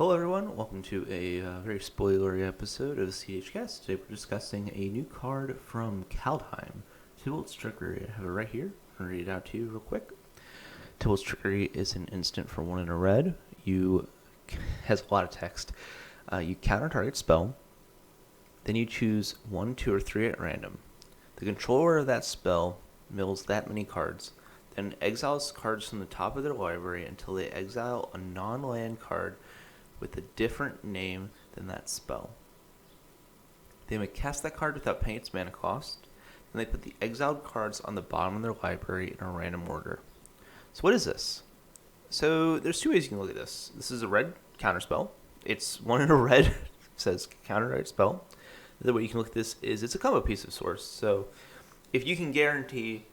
Hello, everyone. Welcome to a very spoilery episode of the CHcast. Today, we're discussing a new card from Kaldheim, Tibalt's Trickery. I have it right here. I'm going to read it out to you real quick. Tibalt's Trickery is an instant for 1 and a red. Has a lot of text. You counter target spell. Then you choose 1, 2, or 3 at random. The controller of that spell mills that many cards, then exiles cards from the top of their library until they exile a non-land card with a different name than that spell. They may cast that card without paying its mana cost, and they put the exiled cards on the bottom of their library in a random order. So what is this? So there's two ways you can look at this. This is a red counterspell. It's 1 in a red. It says counter target spell. The other way you can look at this is it's a combo piece of sorts. So if you can guarantee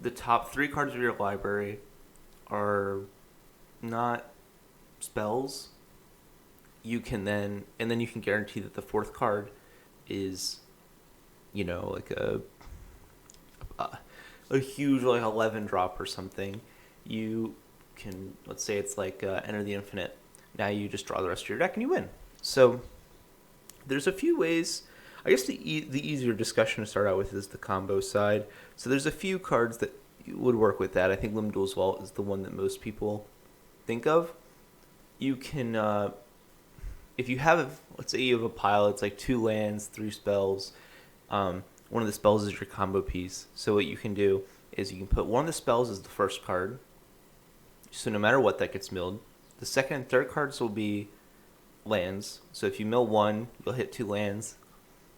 the top 3 cards of your library are not spells, you can then you can guarantee that the 4th card is, like a huge, like 11 drop or something. You can, let's say it's like Enter the Infinite. Now you just draw the rest of your deck and you win. So there's a few ways. I guess the easier discussion to start out with is the combo side. So there's a few cards that would work with that. I think Limdul's Vault is the one that most people think of. You can, if you have, let's say you have a pile, it's like 2 lands, 3 spells. One of the spells is your combo piece. So what you can do is you can put one of the spells as the first card. So no matter what, that gets milled. The second and third cards will be lands. So if you mill 1, you'll hit 2 lands.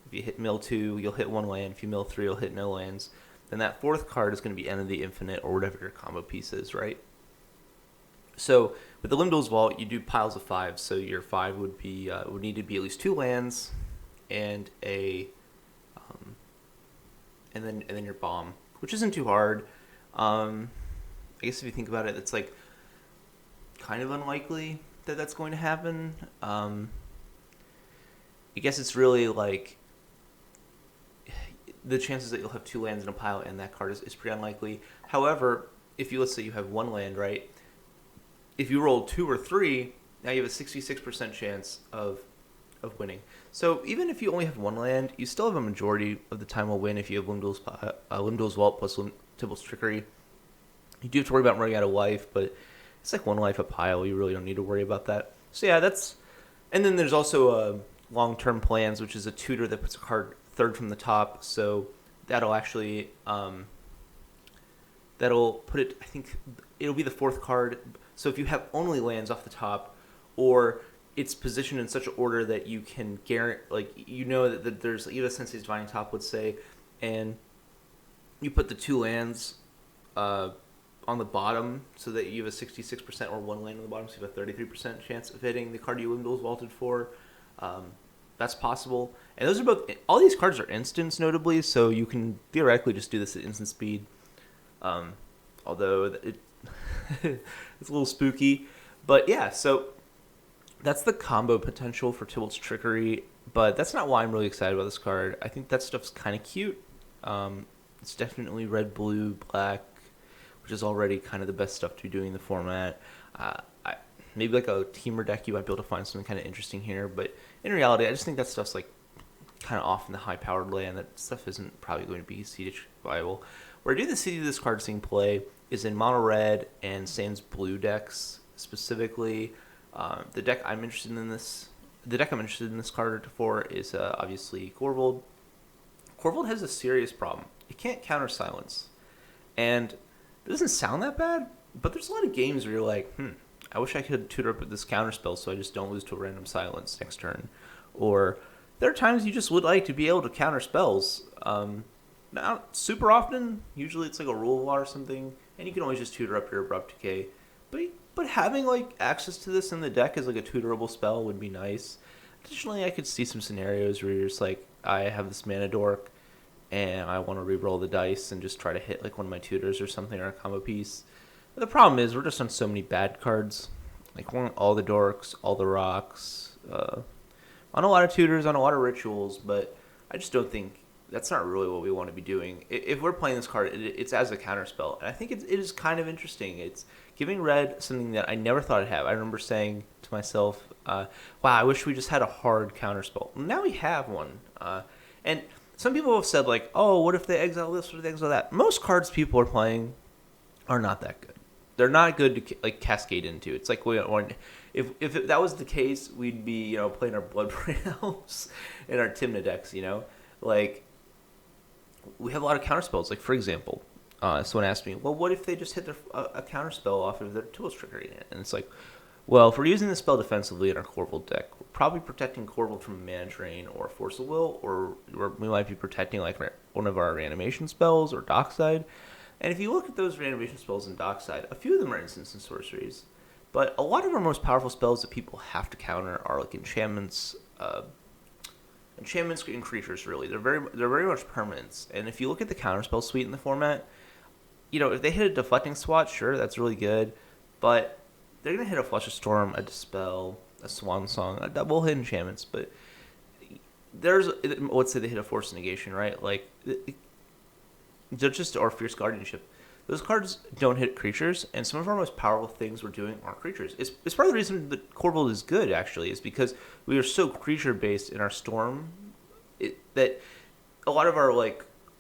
If you hit mill 2, you'll hit 1 land. If you mill 3, you'll hit no lands. Then that 4th card is going to be End of the Infinite or whatever your combo piece is, right? So with the Limdul's Vault, you do piles of 5. So your 5 would be would need to be at least 2 lands and a and then your bomb, which isn't too hard. I guess if you think about it, it's like kind of unlikely that that's going to happen. I guess it's really like the chances that you'll have 2 lands in a pile and that card is pretty unlikely. However, if let's say you have 1 land, right? If you roll 2 or 3, now you have a 66% chance of winning. So even if you only have 1 land, you still have a majority of the time will win if you have Limdul's Vault plus Tibalt's Trickery. You do have to worry about running out of life, but it's like 1 life a pile. You really don't need to worry about that. So yeah, that's... And then there's also long-term plans, which is a tutor that puts a card 3rd from the top. So that'll actually... that'll put it... I think it'll be the 4th card. So if you have only lands off the top, or it's positioned in such an order that you can guarantee... Like, that there's Eva Sensei's Divining Top, let's say, and you put the 2 lands... on the bottom, so that you have a 66% or 1 land on the bottom, so you have a 33% chance of hitting the card you Limdul's Vaulted for. That's possible. And those are both... All these cards are instants, notably, so you can theoretically just do this at instant speed. Although it's a little spooky. But yeah, so that's the combo potential for Tibalt's Trickery, but that's not why I'm really excited about this card. I think that stuff's kind of cute. It's definitely red, blue, black, which is already kind of the best stuff to be doing in the format. Maybe like a teamer deck, you might be able to find something kind of interesting here, but in reality, I just think that stuff's like kind of off in the high-powered land. That stuff isn't probably going to be CDH viable. Where I do see this card seeing play is in mono red and sans blue decks specifically. The deck I'm interested in this card for is obviously Corvold. Corvold has a serious problem. It can't counter silence, and it doesn't sound that bad, but there's a lot of games where you're like, I wish I could tutor up with this counterspell so I just don't lose to a random silence next turn. Or there are times you just would like to be able to counter spells. Not super often. Usually it's like a rule of law or something, and you can always just tutor up your Abrupt Decay. But having like access to this in the deck as like a tutorable spell would be nice. Additionally, I could see some scenarios where you're just like, I have this mana dork, and I want to re-roll the dice and just try to hit like one of my tutors or something, or a combo piece. But the problem is we're just on so many bad cards. Like, we want all the dorks, all the rocks, on a lot of tutors, on a lot of rituals, but I just don't think that's not really what we want to be doing. If we're playing this card, it's as a counterspell, and I think it is kind of interesting. It's giving red something that I never thought I'd have. I remember saying to myself, "Wow, I wish we just had a hard counterspell." Now we have one, and some people have said like, "Oh, what if they exile this? What if they exile that?" Most cards people are playing are not that good. They're not good to like cascade into. It's like if that was the case, we'd be playing our Bloodbraid Elves and our Tymna decks. Like we have a lot of counterspells. Like for example, someone asked me, "Well, what if they just hit a counterspell off of their Tibalt Trickery?" And it's like, well, if we're using the spell defensively in our Corval deck, we're probably protecting Corval from mana drain or Force of Will, or we might be protecting like one of our reanimation spells or Dockside. And if you look at those reanimation spells in Dockside, a few of them are instants and sorceries, but a lot of our most powerful spells that people have to counter are like enchantments. Enchantments and creatures, really. They're very much permanents. And if you look at the counterspell suite in the format, if they hit a deflecting swat, sure, that's really good, but they're gonna hit a Flush of Storm, a Dispel, a Swan Song, a double hit enchantments. But let's say they hit a Force Negation, right? Like they're just or Fierce Guardianship. Those cards don't hit creatures, and some of our most powerful things we're doing aren't creatures. It's part of the reason that Corval is good, actually, is because we are so creature-based in our Storm that a lot of our,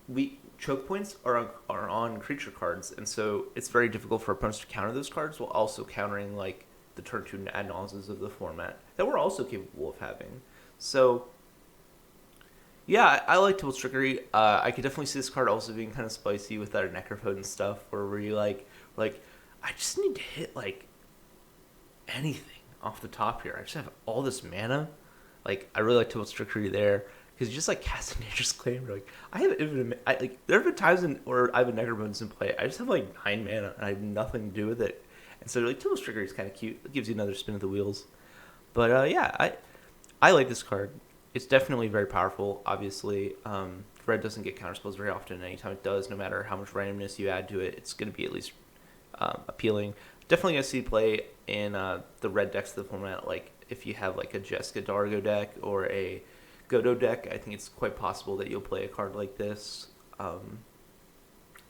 weak choke points are on creature cards, and so it's very difficult for opponents to counter those cards while also countering, the turn 2 ad nauseas of the format that we're also capable of having. So yeah, I like Tibalt's Trickery. I could definitely see this card also being kind of spicy with our Necropode stuff, where we I just need to hit anything off the top here. I just have all this mana. I really like Tibalt's Trickery there because you just cast a Nature's Claim. I have infinite. There have been times where I have a Necropodes in play. I just have 9 mana and I have nothing to do with it. And so Tibalt's Trickery is kind of cute. It gives you another spin of the wheels. But yeah, I like this card. It's definitely very powerful, obviously. Red doesn't get counterspells very often, and anytime it does, no matter how much randomness you add to it, it's going to be at least appealing. Definitely going to see play in the red decks of the format, if you have a Jessica Dargo deck or a Godo deck, I think it's quite possible that you'll play a card like this.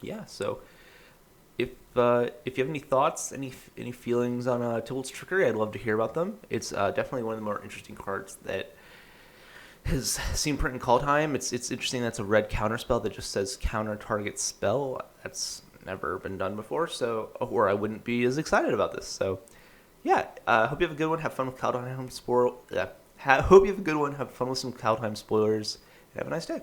Yeah, so if you have any thoughts, any feelings on Tibalt's Trickery, I'd love to hear about them. It's definitely one of the more interesting cards that has seen print in Kaldheim. It's interesting that's a red counterspell that just says counter target spell. That's never been done before, or I wouldn't be as excited about this. So yeah, hope you have a good one. Have fun with Kaldheim hope you have a good one. Have fun with some Kaldheim spoilers. And have a nice day.